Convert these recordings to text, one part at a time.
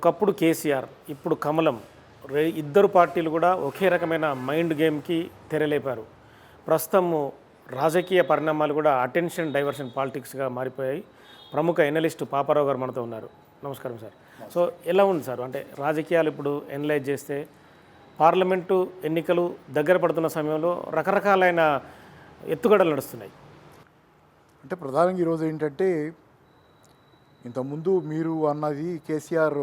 ఒకప్పుడు కేసీఆర్, ఇప్పుడు కమలం ఇద్దరు పార్టీలు కూడా ఒకే రకమైన మైండ్ గేమ్కి తెరలేపారు. ప్రస్తుతం రాజకీయ పరిణామాలు కూడా అటెన్షన్ డైవర్షన్ పాలిటిక్స్గా మారిపోయాయి. ప్రముఖ ఎనలిస్ట్ పాపారావు గారు మనతో ఉన్నారు. నమస్కారం సార్. సో ఎలా ఉంది సార్, అంటే రాజకీయాలు ఇప్పుడు ఎనలైజ్ చేస్తే పార్లమెంటు ఎన్నికలు దగ్గర పడుతున్న సమయంలో రకరకాలైన ఎత్తుగడలు నడుస్తున్నాయి. అంటే ప్రధానంగా ఈరోజు ఏంటంటే, ఇంతకుముందు మీరు అన్నది కేసీఆర్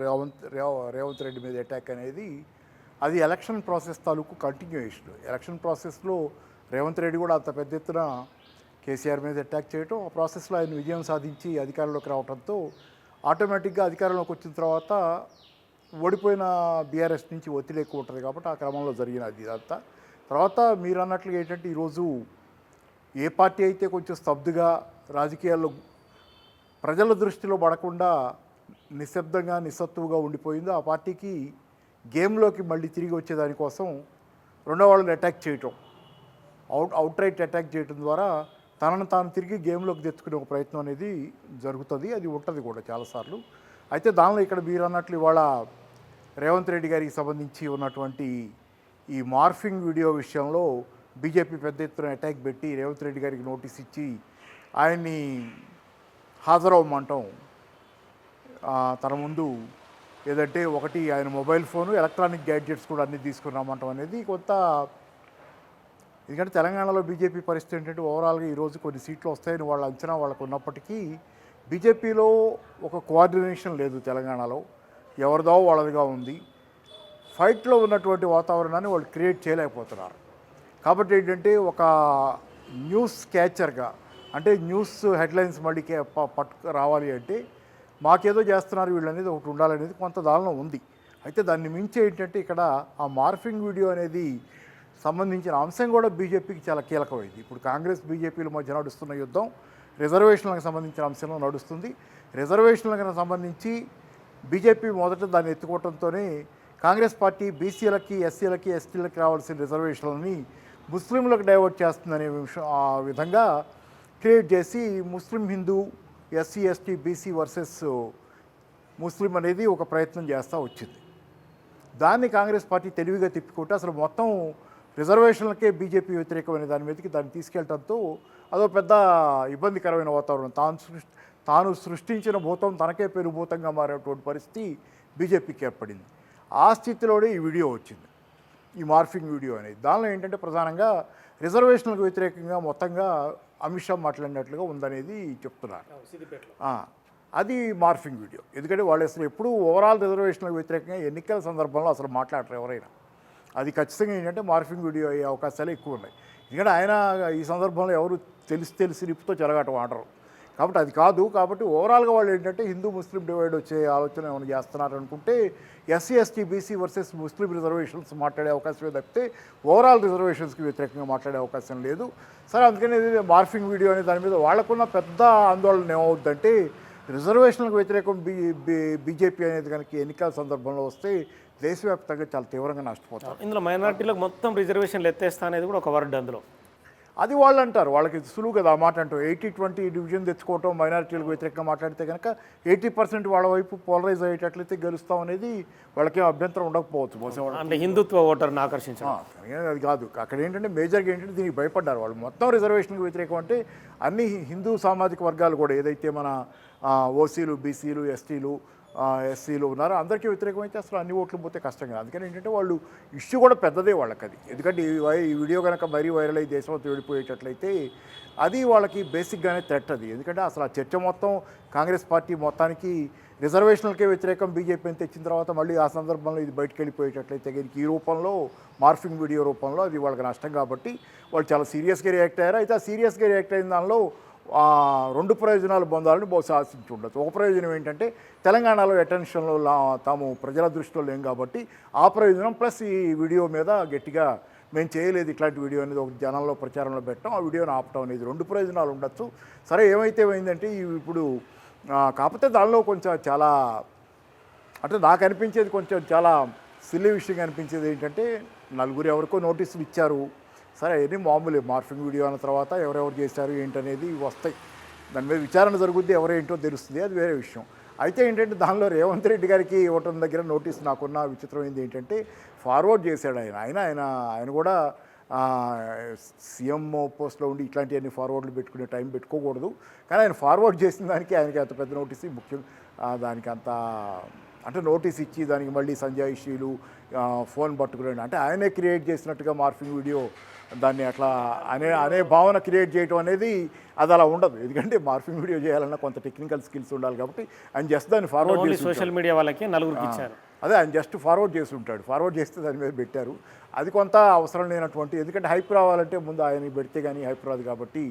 రేవంత్ రెడ్డి మీద అటాక్ అనేది అది ఎలక్షన్ ప్రాసెస్ తాలూకు కంటిన్యూయేషన్. ఎలక్షన్ ప్రాసెస్లో రేవంత్ రెడ్డి కూడా అంత పెద్ద ఎత్తున కేసీఆర్ మీద అటాక్ చేయటం, ఆ ప్రాసెస్లో ఆయన విజయం సాధించి అధికారంలోకి రావడంతో ఆటోమేటిక్గా అధికారంలోకి వచ్చిన తర్వాత ఓడిపోయిన బీఆర్ఎస్ నుంచి ఒత్తిడి ఎక్కువ ఉంటుంది కాబట్టి ఆ క్రమంలో జరిగినది ఇదంతా. తర్వాత మీరు అన్నట్లుగా ఏంటంటే, ఈరోజు ఏ పార్టీ అయితే కొంచెం స్తబ్దుగా రాజకీయాల్లో ప్రజల దృష్టిలో పడకుండా నిశ్శబ్దంగా నిస్సత్తువుగా ఉండిపోయిందో ఆ పార్టీకి గేమ్లోకి మళ్ళీ తిరిగి వచ్చేదానికోసం రెండో వాళ్ళని అటాక్ చేయటం, అవుట్రైట్ అటాక్ చేయటం ద్వారా తనను తాను తిరిగి గేమ్లోకి తెచ్చుకునే ఒక ప్రయత్నం అనేది జరుగుతుంది. అది ఉంటుంది కూడా చాలాసార్లు. అయితే దానిలో ఇక్కడ మీరు అన్నట్లు ఇవాళ రేవంత్ రెడ్డి గారికి సంబంధించి ఉన్నటువంటి ఈ మార్ఫింగ్ వీడియో విషయంలో బీజేపీ పెద్ద ఎత్తున అటాక్ పెట్టి రేవంత్ రెడ్డి గారికి నోటీస్ ఇచ్చి ఆయన్ని హాజరవ్వమంటాం. తన ముందు ఏదంటే ఒకటి ఆయన మొబైల్ ఫోను, ఎలక్ట్రానిక్ గ్యాడ్జెట్స్ కూడా అన్నీ తీసుకురామంటాం అనేది కొంత. ఎందుకంటే తెలంగాణలో బీజేపీ పరిస్థితి ఏంటంటే, ఓవరాల్గా ఈరోజు కొన్ని సీట్లు వస్తాయని వాళ్ళ అంచనా వాళ్ళకు ఉన్నప్పటికీ బీజేపీలో ఒక కోఆర్డినేషన్ లేదు. తెలంగాణలో ఎవరిదో వాళ్ళదిగా ఉంది. ఫైట్లో ఉన్నటువంటి వాతావరణాన్ని వాళ్ళు క్రియేట్ చేయలేకపోతున్నారు. కాబట్టి ఏంటంటే, ఒక న్యూస్ క్యాచర్గా, అంటే న్యూస్ హెడ్లైన్స్ మళ్ళీ పట్టుకు రావాలి అంటే మాకేదో చేస్తున్నారు వీళ్ళు అనేది ఒకటి ఉండాలనేది కొంత దానిలో ఉంది. అయితే దాన్ని మించి ఏంటంటే, ఇక్కడ ఆ మార్ఫింగ్ వీడియో అనేది సంబంధించిన అంశం కూడా బీజేపీకి చాలా కీలకమైంది. ఇప్పుడు కాంగ్రెస్ బీజేపీల మధ్య నడుస్తున్న యుద్ధం రిజర్వేషన్లకు సంబంధించిన అంశంలో నడుస్తుంది. రిజర్వేషన్లకు సంబంధించి బీజేపీ మొదట దాన్ని ఎత్తుకోవడంతోనే కాంగ్రెస్ పార్టీ బీసీలకి, ఎస్సీలకి, ఎస్టీలకి రావాల్సిన రిజర్వేషన్లని ముస్లింలకు డైవర్ట్ చేస్తుందనే ఆ విధంగా క్రియేట్ చేసి Muslim, Hindu, SC, ST, BC versus Muslim అనేది ఒక ప్రయత్నం చేస్తూ వచ్చింది. దాన్ని కాంగ్రెస్ పార్టీ తెలివిగా తిప్పుకుంటే అసలు మొత్తం రిజర్వేషన్లకే బీజేపీ వ్యతిరేకమైన దాని మీదకి దాన్ని తీసుకెళ్ళడంతో అదో పెద్ద ఇబ్బందికరమైన వాతావరణం. తాను సృష్టించిన భూతం తనకే పెనుభూతంగా మారేటువంటి పరిస్థితి బీజేపీకి ఏర్పడింది. ఆ స్థితిలోనే ఈ వీడియో వచ్చింది, ఈ మార్ఫింగ్ వీడియో అనేది. దానిలో ఏంటంటే ప్రధానంగా రిజర్వేషన్లకు వ్యతిరేకంగా మొత్తంగా అమిత్ షా మాట్లాడినట్లుగా ఉందనేది చెప్తున్నారు. అది మార్ఫింగ్ వీడియో. ఎందుకంటే వాళ్ళు అసలు ఎప్పుడూ ఓవరాల్ రిజర్వేషన్లకు వ్యతిరేకంగా ఎన్నికల సందర్భంలో అసలు మాట్లాడరు ఎవరైనా. అది ఖచ్చితంగా ఏంటంటే మార్ఫింగ్ వీడియో అయ్యే అవకాశాలు ఎక్కువ ఉన్నాయి. ఎందుకంటే ఆయన ఈ సందర్భంలో ఎవరు తెలిసి నిప్పుతో చెలగాటం ఆడరు కాబట్టి అది కాదు. కాబట్టి ఓవరాల్గా వాళ్ళు ఏంటంటే హిందూ ముస్లిం డివైడ్ వచ్చే ఆలోచన ఏమైనా చేస్తున్నారు అనుకుంటే SC, ST, BC versus Muslim reservations మాట్లాడే అవకాశమే తప్పితే ఓవరాల్ రిజర్వేషన్స్కి వ్యతిరేకంగా మాట్లాడే అవకాశం లేదు. సరే, అందుకని మార్ఫింగ్ వీడియో అనే దాని మీద వాళ్ళకున్న పెద్ద ఆందోళన ఏమవుద్దంటే, రిజర్వేషన్లకు వ్యతిరేకం బీజేపీ అనేది కనుక ఎన్నికల సందర్భంలో వస్తే దేశవ్యాప్తంగా చాలా తీవ్రంగా నష్టపోతారు. ఇందులో మైనార్టీలకు మొత్తం రిజర్వేషన్లు ఎత్తేస్తా అనేది కూడా ఒక వర్డ్ అందులో. అది వాళ్ళు అంటారు, వాళ్ళకి సులువు కదా ఆ మాట అంటూ. 80-20 డివిజన్ తెచ్చుకోవటం, మైనారిటీలకు వ్యతిరేకంగా మాట్లాడితే కనుక 80% వాళ్ళ వైపు పోలరైజ్ అయ్యేటట్లయితే గెలుస్తాం అనేది వాళ్ళకేం అభ్యంతరం ఉండకపోవచ్చు. బహుశా అంటే హిందుత్వ ఓటర్ని ఆకర్షించడం అది కాదు. అక్కడ ఏంటంటే మేజర్గా ఏంటంటే దీనికి భయపడ్డారు వాళ్ళు. మొత్తం రిజర్వేషన్కి వ్యతిరేకం అంటే అన్ని హిందూ సామాజిక వర్గాలు కూడా, ఏదైతే మన ఓసీలు, బీసీలు, ఎస్టీలు, ఎస్సీలు ఉన్నారో అందరికీ వ్యతిరేకమైతే అసలు అన్ని ఓట్లు పోతే కష్టం కదా. అందుకని ఏంటంటే వాళ్ళు ఇష్యూ కూడా పెద్దదే వాళ్ళకి అది. ఎందుకంటే ఈ వీడియో కనుక మరీ వైరల్ అయ్యి దేశంలో వెళ్ళిపోయేటట్లయితే అది వాళ్ళకి బేసిక్గానే థ్రెట్ అది. ఎందుకంటే అసలు ఆ చర్చ మొత్తం కాంగ్రెస్ పార్టీ మొత్తానికి రిజర్వేషన్లకే వ్యతిరేకం బీజేపీని తెచ్చిన తర్వాత మళ్ళీ ఆ సందర్భంలో ఇది బయటకు వెళ్ళిపోయేటట్లయితే ఈ రూపంలో మార్ఫింగ్ వీడియో రూపంలో అది వాళ్ళకి నష్టం. కాబట్టి వాళ్ళు చాలా సీరియస్గా రియాక్ట్ అయ్యారు. అయితే ఆ సీరియస్గా రియాక్ట్ అయిన దానిలో రెండు ప్రయోజనాలు పొందాలని బహుశా ఆశించి ఉండొచ్చు. ఒక ప్రయోజనం ఏంటంటే, తెలంగాణలో అటెన్షన్లో తాము ప్రజల దృష్టిలో లేం కాబట్టి ఆ ప్రయోజనం, ప్లస్ ఈ వీడియో మీద గట్టిగా మేము చేయలేదు ఇట్లాంటి వీడియో అనేది ఒక జనంలో ప్రచారంలో పెట్టడం, ఆ వీడియోని ఆపటం అనేది రెండు ప్రయోజనాలు ఉండొచ్చు. సరే, ఏమైతే ఏమైందంటే ఇప్పుడు కాకపోతే దానిలో కొంచెం చాలా, అంటే నాకు అనిపించేది కొంచెం చాలా సిల్లీ విషయంగా అనిపించేది ఏంటంటే, నలుగురు ఎవరికో నోటీసులు ఇచ్చారు. సరే, అవన్నీ మామూలే. మార్ఫింగ్ వీడియో అన్న తర్వాత ఎవరెవరు చేశారు ఏంటనేది వస్తాయి. దాని మీద విచారణ జరుగుద్ది, ఎవరేంటో తెలుస్తుంది, అది వేరే విషయం. అయితే ఏంటంటే దానిలో రేవంత్ రెడ్డి గారికి ఇవ్వటం దగ్గర నోటీస్ నాకున్న విచిత్రమైంది ఏంటంటే ఫార్వర్డ్ చేశాడు ఆయన కూడా సీఎం పోస్ట్లో ఉండి ఇట్లాంటివన్నీ ఫార్వర్డ్లు పెట్టుకునే టైం పెట్టుకోకూడదు. కానీ ఆయన ఫార్వర్డ్ చేసిన దానికి ఆయనకి అంత పెద్ద నోటీస్ ముఖ్యం, దానికి అంత అంటే నోటీస్ ఇచ్చి దానికి మళ్ళీ సంజాయిషీలు ఫోన్ పట్టుకురండి అంటే ఆయనే క్రియేట్ చేసినట్టుగా మార్ఫింగ్ వీడియో దాన్ని అట్లా అనే భావన క్రియేట్ చేయడం అనేది అది అలా ఉండదు. ఎందుకంటే మార్ఫింగ్ వీడియో చేయాలన్నా కొంత టెక్నికల్ స్కిల్స్ ఉండాలి కాబట్టి ఆయన జస్ట్ దాన్ని ఫార్వర్డ్ చేసి సోషల్ మీడియా వాళ్ళకి నలుగురికి ఇచ్చారు. అదే ఆయన జస్ట్ ఫార్వర్డ్ చేసి ఉంటాడు, ఫార్వర్డ్ చేస్తే దాని మీద పెట్టారు. అది కొంత అవసరం లేనటువంటి, ఎందుకంటే హైప్ రావాలంటే ముందు ఆయన పెడితే కానీ హైప్ రాదు కాబట్టి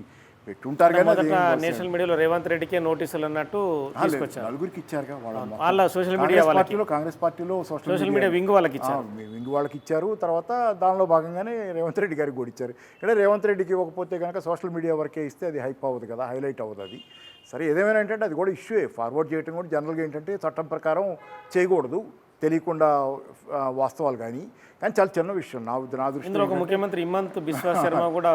పెట్టుంటారు. కానీ నేషనల్ మీడియాలో రేవంత్ రెడ్డికే నోటీసులు అన్నట్టు తీసుకొచ్చారు, నలుగురికి ఇచ్చారుగా వాళ్ళ సోషల్ మీడియా పార్టీలో, కాంగ్రెస్ పార్టీలో సోషల్ మీడియా వింగ్ వాళ్ళకి ఇచ్చారు, వింగ్ వాళ్ళకి ఇచ్చారు. తర్వాత దానిలో భాగంగానే రేవంత్ రెడ్డి గారికి కూడా ఇచ్చారు. ఇక్కడ రేవంత్ రెడ్డికి ఇవ్వకపోతే కనుక సోషల్ మీడియా వరకే ఇస్తే అది హైప్ అవ్వదు కదా, హైలైట్ అవ్వదు అది. సరే ఏదేమైనా ఏంటంటే అది కూడా ఇష్యూయే, ఫార్వర్డ్ చేయడం కూడా జనరల్గా ఏంటంటే చట్టం ప్రకారం చేయకూడదు, తెలియకుండా వాస్తవాలు కానీ చాలా చిన్న విషయం నా దృష్టిలో. ఇందులో ఒక ముఖ్యమంత్రి హిమంత్ బిశ్వా శర్మ కూడా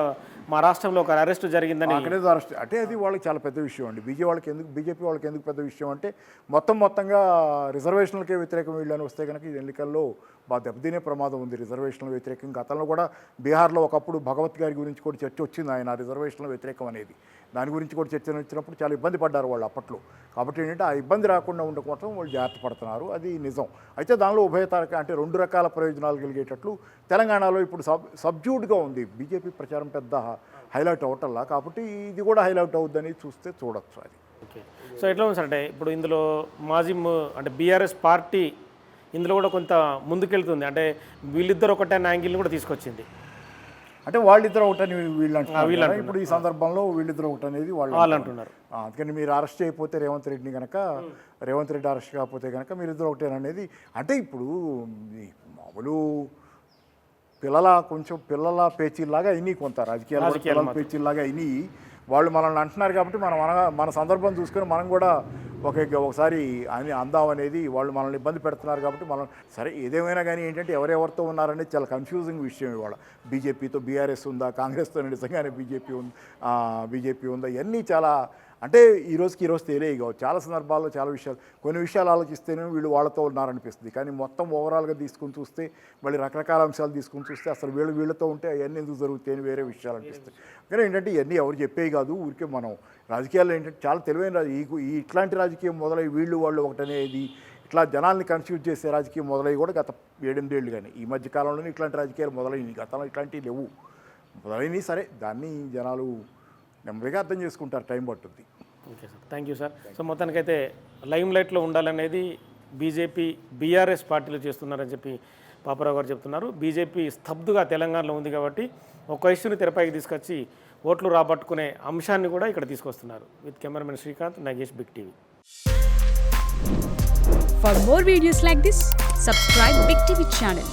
మా రాష్ట్రంలో ఒక అరెస్ట్ జరిగిందని, అక్కడే అరెస్ట్ అంటే అది వాళ్ళకి చాలా పెద్ద విషయం అండి. బీజేపీ వాళ్ళకి ఎందుకు పెద్ద విషయం అంటే మొత్తంగా రిజర్వేషన్లకే వ్యతిరేకం వీళ్ళని వస్తే కనుక ఈ ఎన్నికల్లో బాగా దెబ్బతినే ప్రమాదం ఉంది. రిజర్వేషన్ల వ్యతిరేకం గతంలో కూడా బీహార్లో ఒకప్పుడు భగవత్ గారి గురించి కూడా చర్చ వచ్చింది, ఆయన రిజర్వేషన్ల వ్యతిరేకం అనేది, దాని గురించి కూడా చర్చ వచ్చినప్పుడు చాలా ఇబ్బంది పడ్డారు వాళ్ళు అప్పట్లో. కాబట్టి ఏంటంటే ఆ ఇబ్బంది రాకుండా ఉండకపోవడం వాళ్ళు జాగ్రత్త పడుతున్నారు, అది నిజం. అయితే దానిలో ఉభయతారక అంటే రెండు రకాల ప్రయోజనాలు కలిగేటట్లు తెలంగాణలో ఇప్పుడు సబ్జ్యూడ్గా ఉంది. బీజేపీ ప్రచారం పెద్ద హైలైట్ అవటల్లా, కాబట్టి ఇది కూడా హైలైట్ అవుద్దని చూడొచ్చు అది. ఓకే, సో ఎట్లా ఉంది సార్ అంటే ఇప్పుడు ఇందులో అంటే బీఆర్ఎస్ పార్టీ ఇందులో కూడా కొంత ముందుకెళ్తుంది, అంటే వీళ్ళిద్దరు ఒకటే యాంగిల్ని కూడా తీసుకొచ్చింది. అంటే వాళ్ళిద్దరు ఒకటని వీళ్ళు అంటున్నారు. ఇప్పుడు ఈ సందర్భంలో వీళ్ళిద్దరు ఒకటి అనేది వాళ్ళు అంటున్నారు. అందుకని మీరు అరెస్ట్ చేయకపోతే రేవంత్ రెడ్డిని కనుక, రేవంత్ రెడ్డి అరెస్ట్ కాకపోతే కనుక మీరిద్దరు ఒకటేననేది. అంటే ఇప్పుడు మామూలు పిల్లల పేచీలాగా అయినాయి, కొంత రాజకీయాలు పిల్లల పేచీలాగా అయినాయి. వాళ్ళు మనల్ని అంటున్నారు కాబట్టి మన సందర్భం చూసుకొని మనం కూడా ఒకసారి అని అందామనేది, వాళ్ళు మనల్ని ఇబ్బంది పెడుతున్నారు కాబట్టి మనం సరే ఏదేమైనా కానీ ఏంటంటే ఎవరెవరితో ఉన్నారనేది చాలా కన్ఫ్యూజింగ్ విషయం. ఇవాళ బీజేపీతో బీఆర్ఎస్ ఉందా, కాంగ్రెస్తో నిజంగానే బీజేపీ ఉందా, ఇవన్నీ చాలా అంటే ఈ రోజుకి తేలేవి కావు. చాలా సందర్భాల్లో చాలా విషయాలు, కొన్ని విషయాలు ఆలోచిస్తేనే వీళ్ళు వాళ్ళతో ఉన్నారనిపిస్తుంది. కానీ మొత్తం ఓవరాల్గా తీసుకుని చూస్తే, మళ్ళీ రకరకాల అంశాలు తీసుకుని చూస్తే అసలు వీళ్ళతో ఉంటే అవన్నీ ఎందుకు జరుగుతాయని వేరే విషయాలు అనిపిస్తాయి. కానీ ఏంటంటే ఇవన్నీ ఎవరు చెప్పేవి కాదు, ఊరికే మనం రాజకీయాల్లో ఏంటంటే చాలా తెలివైన ఇట్లాంటి రాజకీయం మొదలై వాళ్ళు ఒకటనేది ఇట్లా జనాల్ని కన్ఫ్యూజ్ చేసే రాజకీయం మొదలై కూడా గత 7-8 ఏళ్ళు కానీ ఈ మధ్య కాలంలోనే ఇట్లాంటి రాజకీయాలు మొదలైనవి. గతంలో ఇట్లాంటివి లేవు, మొదలైనవి. సరే దాన్ని జనాలు నెమ్మదిగా అర్థం చేసుకుంటారు, టైం పట్టుద్ది. Okay sir, thank you sir. So మొత్తానికైతే లైమ్ లైట్లో ఉండాలనేది బీజేపీ బీఆర్ఎస్ పార్టీలు చేస్తున్నారని చెప్పి పాపారావు గారు చెప్తున్నారు. బీజేపీ స్తబ్దుగా తెలంగాణలో ఉంది కాబట్టి ఒక ఇష్యూని తెరపైకి తీసుకొచ్చి ఓట్లు రాబట్టుకునే అంశాన్ని కూడా ఇక్కడ తీసుకొస్తున్నారు. With cameraman Srikanth, Nagesh, big TV. For more videos like this, subscribe Big TV channel.